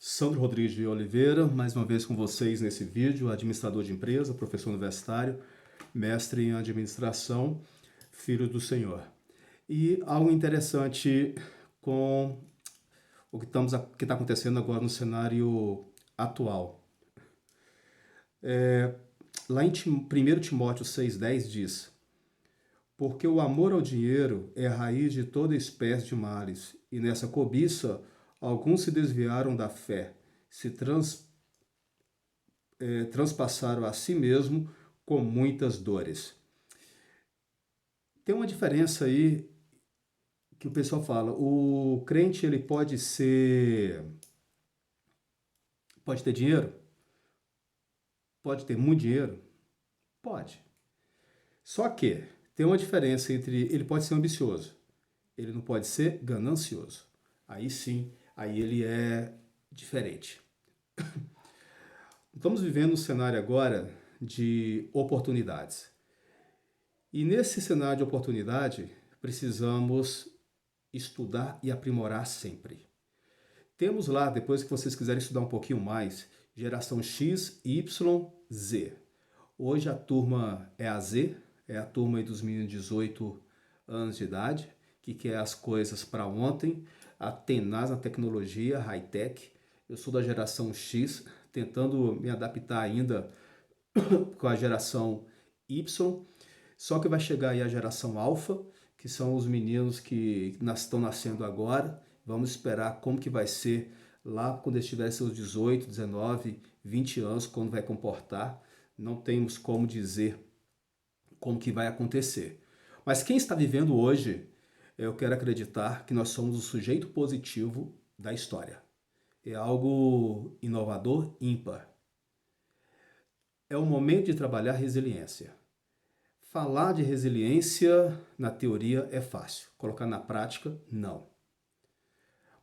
Sandro Rodrigues de Oliveira, mais uma vez com vocês nesse vídeo, administrador de empresa, professor universitário, mestre em administração, filho do Senhor. E algo interessante com o que está acontecendo agora no cenário atual. Lá em 1 Timóteo 6,10 diz: porque o amor ao dinheiro é a raiz de toda espécie de males, e nessa cobiça alguns se desviaram da fé, se transpassaram a si mesmo com muitas dores. Tem uma diferença aí que o pessoal fala, o crente ele pode ter dinheiro? Pode ter muito dinheiro? Pode. Só que tem uma diferença entre ele pode ser ambicioso, ele não pode ser ganancioso. Aí sim, aí ele é diferente. Estamos vivendo um cenário agora de oportunidades. E nesse cenário de oportunidade, precisamos estudar e aprimorar sempre. Temos lá, depois que vocês quiserem estudar um pouquinho mais, geração X, Y, Z. Hoje a turma é a Z, é a turma aí dos meninos de 18 anos de idade, que quer as coisas para ontem, a tenaz na tecnologia, high-tech. Eu sou da geração X, tentando me adaptar ainda com a geração Y, só que vai chegar aí a geração Alpha, que são os meninos que estão nascendo agora. Vamos esperar como que vai ser lá quando eles tiverem seus 18, 19, 20 anos, quando vai comportar. Não temos como dizer como que vai acontecer. Mas quem está vivendo hoje, eu quero acreditar que nós somos o sujeito positivo da história. É algo inovador, ímpar. É o momento de trabalhar resiliência. Falar de resiliência na teoria é fácil, colocar na prática, não.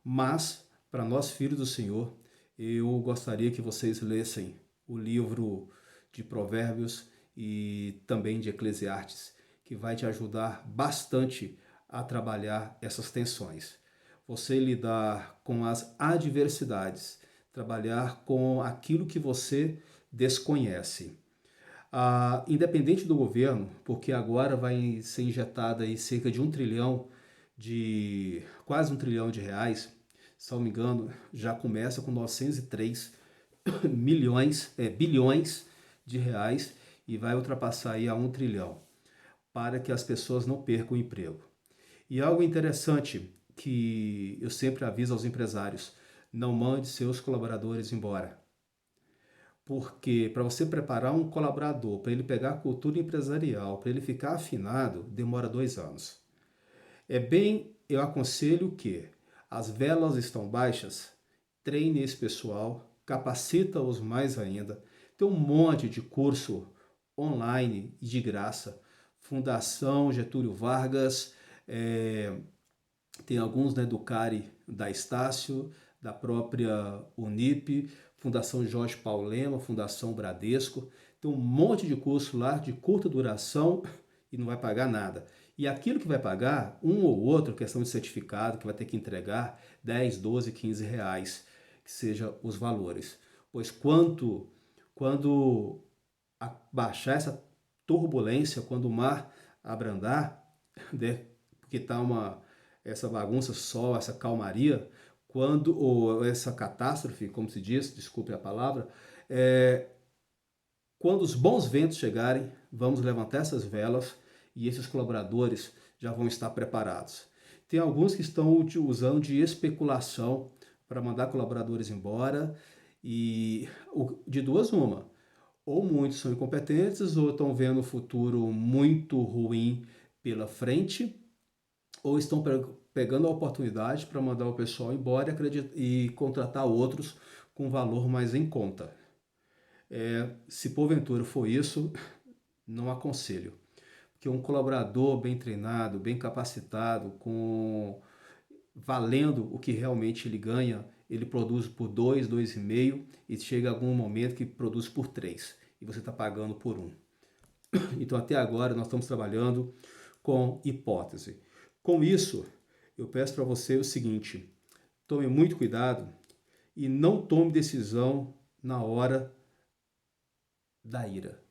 Mas, para nós filhos do Senhor, eu gostaria que vocês lessem o livro de Provérbios e também de Eclesiastes, que vai te ajudar bastante a trabalhar essas tensões. Você lidar com as adversidades, trabalhar com aquilo que você desconhece. Independente do governo, porque agora vai ser injetada aí cerca de quase 1 trilhão de reais, se não me engano, já começa com 903 bilhões de reais e vai ultrapassar aí a 1 trilhão, para que as pessoas não percam o emprego. E algo interessante que eu sempre aviso aos empresários: não mande seus colaboradores embora. Porque para você preparar um colaborador, para ele pegar a cultura empresarial, para ele ficar afinado, demora 2 anos. Eu aconselho que as velas estão baixas, treine esse pessoal, capacita-os mais ainda. Tem um monte de curso online e de graça. Fundação Getúlio Vargas, tem alguns, né, do CARI da Estácio, da própria Unip, Fundação Jorge Paulema, Fundação Bradesco. Tem um monte de curso lá de curta duração e não vai pagar nada. E aquilo que vai pagar, um ou outro, questão de certificado, que vai ter que entregar 10, 12, 15 reais, que seja os valores. Pois quando baixar essa turbulência, quando o mar abrandar, né, porque está essa bagunça só, essa calmaria, ou essa catástrofe, como se diz, desculpe a palavra, quando os bons ventos chegarem, vamos levantar essas velas e esses colaboradores já vão estar preparados. Tem alguns que estão usando de especulação para mandar colaboradores embora e de duas uma. Ou muitos são incompetentes ou estão vendo um futuro muito ruim pela frente, ou estão pegando a oportunidade para mandar o pessoal embora e contratar outros com valor mais em conta. Se porventura for isso, não aconselho. Porque um colaborador bem treinado, bem capacitado, valendo o que realmente ele ganha, ele produz por 2, 2,5 e chega algum momento que produz por 3 e você está pagando por 1. Então até agora nós estamos trabalhando com hipótese. Com isso, eu peço para você o seguinte: tome muito cuidado e não tome decisão na hora da ira,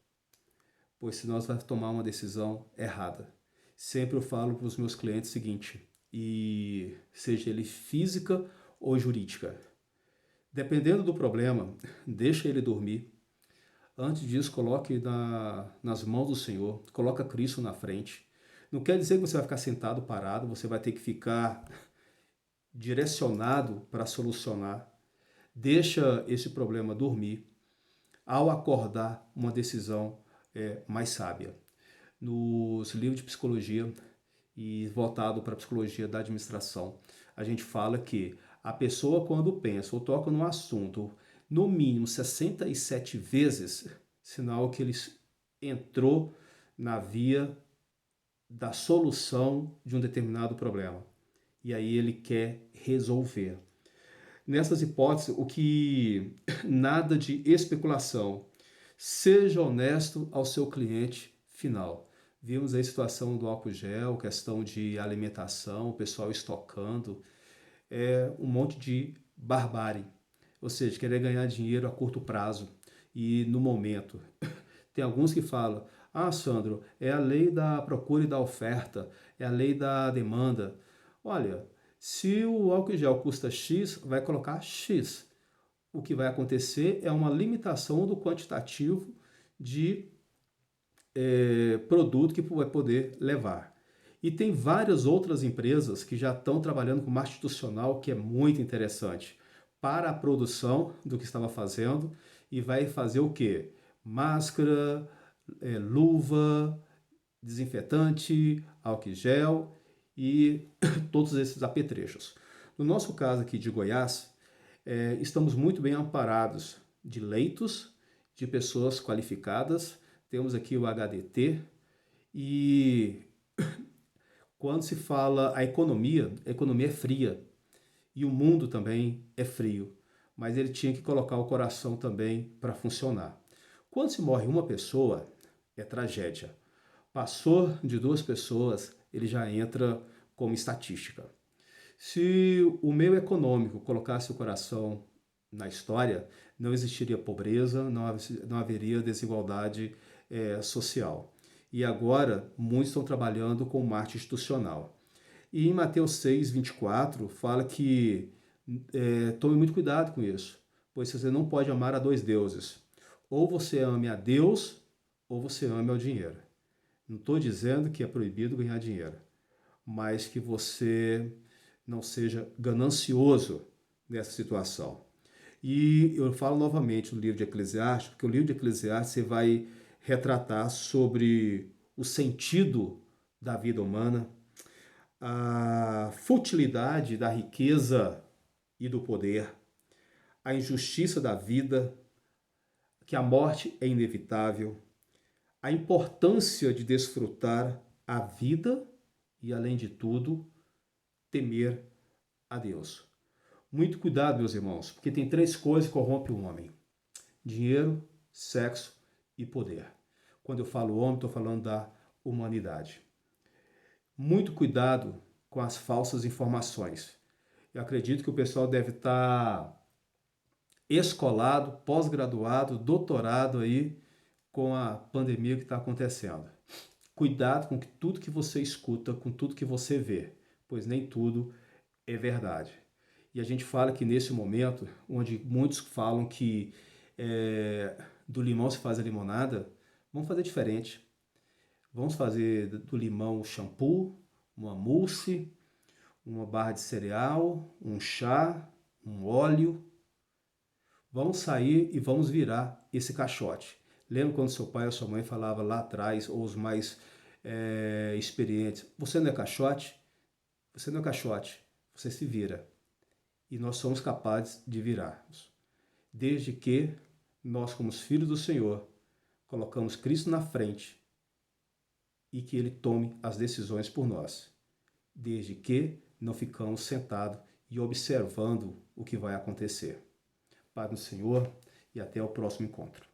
pois senão você vai tomar uma decisão errada. Sempre eu falo para os meus clientes o seguinte, e seja ele física ou jurídica, dependendo do problema, deixa ele dormir. Antes disso, coloque nas mãos do Senhor, coloca Cristo na frente. Não quer dizer que você vai ficar sentado, parado, você vai ter que ficar direcionado para solucionar. Deixa esse problema dormir. Ao acordar, uma decisão mais sábia. Nos livros de psicologia e voltado para a psicologia da administração, a gente fala que a pessoa, quando pensa ou toca num assunto, no mínimo 67 vezes, sinal que ele entrou na via da solução de um determinado problema. E aí ele quer resolver. Nessas hipóteses, o que nada de especulação. Seja honesto ao seu cliente final. Vimos aí a situação do álcool gel, questão de alimentação, o pessoal estocando, um monte de barbárie. Ou seja, querer ganhar dinheiro a curto prazo e no momento. Tem alguns que falam, Sandro, é a lei da procura e da oferta, é a lei da demanda. Olha, se o álcool gel custa X, vai colocar X. O que vai acontecer é uma limitação do quantitativo de produto que vai poder levar. E tem várias outras empresas que já estão trabalhando com marketing institucional, que é muito interessante, para a produção do que estava fazendo, e vai fazer o quê? Máscara, luva, desinfetante, álcool gel e todos esses apetrechos. No nosso caso aqui de Goiás, estamos muito bem amparados de leitos, de pessoas qualificadas, temos aqui o HDT e quando se fala a economia é fria e o mundo também é frio, mas ele tinha que colocar o coração também para funcionar. Quando se morre uma pessoa, é tragédia. Passou de 2 pessoas, ele já entra como estatística. Se o meio econômico colocasse o coração na história, não existiria pobreza, não haveria desigualdade social. E agora, muitos estão trabalhando com marketing institucional. E em Mateus 6, 24, fala que tome muito cuidado com isso, pois você não pode amar a 2 deuses. Ou você ame a Deus, ou você ame ao dinheiro. Não estou dizendo que é proibido ganhar dinheiro, mas que você não seja ganancioso nessa situação. E eu falo novamente no livro de Eclesiastes, porque o livro de Eclesiastes você vai retratar sobre o sentido da vida humana, a futilidade da riqueza e do poder, a injustiça da vida, que a morte é inevitável, a importância de desfrutar a vida e, além de tudo, temer a Deus. Muito cuidado, meus irmãos, porque tem 3 coisas que corrompem o homem: dinheiro, sexo e poder. Quando eu falo homem, estou falando da humanidade. Muito cuidado com as falsas informações. Eu acredito que o pessoal deve estar escolado, pós-graduado, doutorado aí com a pandemia que está acontecendo. Cuidado com tudo que você escuta, com tudo que você vê, pois nem tudo é verdade. E a gente fala que nesse momento, onde muitos falam que do limão se faz a limonada, vamos fazer diferente. Vamos fazer do limão um shampoo, uma mousse, uma barra de cereal, um chá, um óleo. Vamos sair e vamos virar esse caixote. Lembra quando seu pai ou sua mãe falava lá atrás, ou os mais experientes, você não é caixote? Você não é caixote, você se vira. E nós somos capazes de virarmos. Desde que nós, como os filhos do Senhor, colocamos Cristo na frente e que Ele tome as decisões por nós. Desde que não ficamos sentados e observando o que vai acontecer. Paz no Senhor e até o próximo encontro.